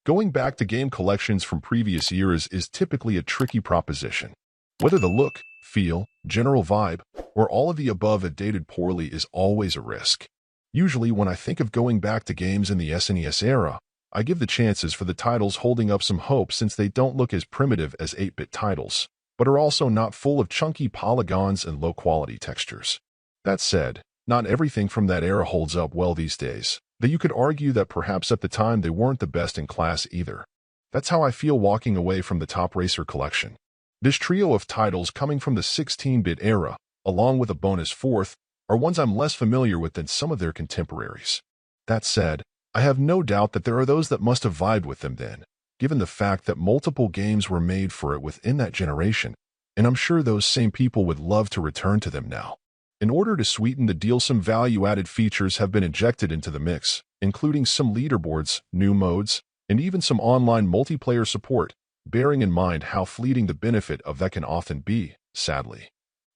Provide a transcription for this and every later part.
Going back to game collections from previous years is typically a tricky proposition. Whether the look, feel, general vibe, or all of the above are dated poorly is always a risk. Usually when I think of going back to games in the SNES era, I give the chances for the titles holding up some hope since they don't look as primitive as 8-bit titles, but are also not full of chunky polygons and low-quality textures. That said, not everything from that era holds up well these days, though you could argue that perhaps at the time they weren't the best in class either. That's how I feel walking away from the Top Racer collection. This trio of titles coming from the 16-bit era, along with a bonus fourth, are ones I'm less familiar with than some of their contemporaries. That said, I have no doubt that there are those that must have vibed with them then, given the fact that multiple games were made for it within that generation, and I'm sure those same people would love to return to them now. In order to sweeten the deal, some value-added features have been injected into the mix, including some leaderboards, new modes, and even some online multiplayer support, bearing in mind how fleeting the benefit of that can often be, sadly.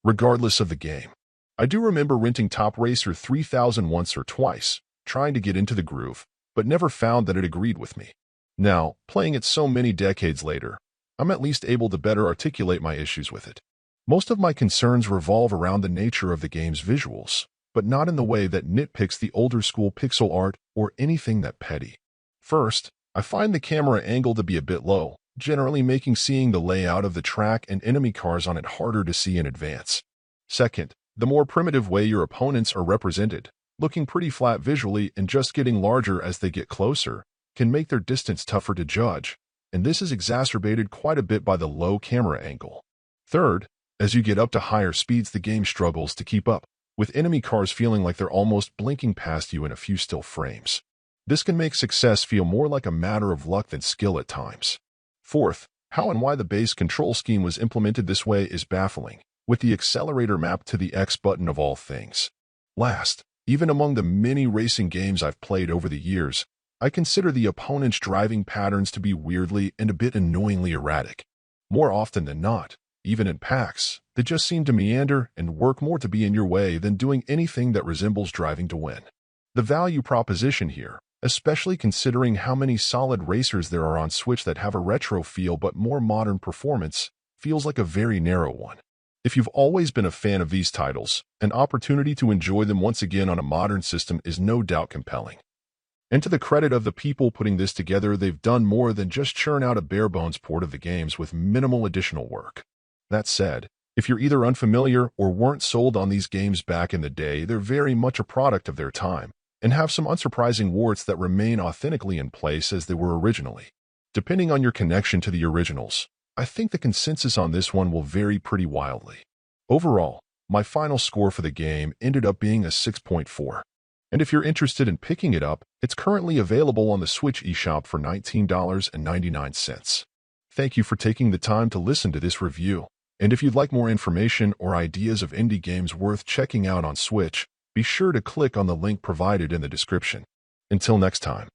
Regardless of the game, I do remember renting Top Racer 3000 once or twice, trying to get into the groove, but never found that it agreed with me. Now, playing it so many decades later, I'm at least able to better articulate my issues with it. Most of my concerns revolve around the nature of the game's visuals, but not in the way that nitpicks the older school pixel art or anything that petty. First, I find the camera angle to be a bit low, generally making seeing the layout of the track and enemy cars on it harder to see in advance. Second, the more primitive way your opponents are represented, looking pretty flat visually and just getting larger as they get closer, can make their distance tougher to judge, and this is exacerbated quite a bit by the low camera angle. Third, as you get up to higher speeds, the game struggles to keep up, with enemy cars feeling like they're almost blinking past you in a few still frames. This can make success feel more like a matter of luck than skill at times. Fourth, how and why the base control scheme was implemented this way is baffling, with the accelerator mapped to the X button of all things. Last, even among the many racing games I've played over the years, I consider the opponent's driving patterns to be weirdly and a bit annoyingly erratic. More often than not, even in packs, they just seem to meander and work more to be in your way than doing anything that resembles driving to win. The value proposition here, especially considering how many solid racers there are on Switch that have a retro feel but more modern performance, feels like a very narrow one. If you've always been a fan of these titles, an opportunity to enjoy them once again on a modern system is no doubt compelling. And to the credit of the people putting this together, they've done more than just churn out a bare-bones port of the games with minimal additional work. That said, if you're either unfamiliar or weren't sold on these games back in the day, they're very much a product of their time, and have some unsurprising warts that remain authentically in place as they were originally. Depending on your connection to the originals, I think the consensus on this one will vary pretty wildly. Overall, my final score for the game ended up being a 6.4. And if you're interested in picking it up, it's currently available on the Switch eShop for $19.99. Thank you for taking the time to listen to this review. And if you'd like more information or ideas of indie games worth checking out on Switch, be sure to click on the link provided in the description. Until next time.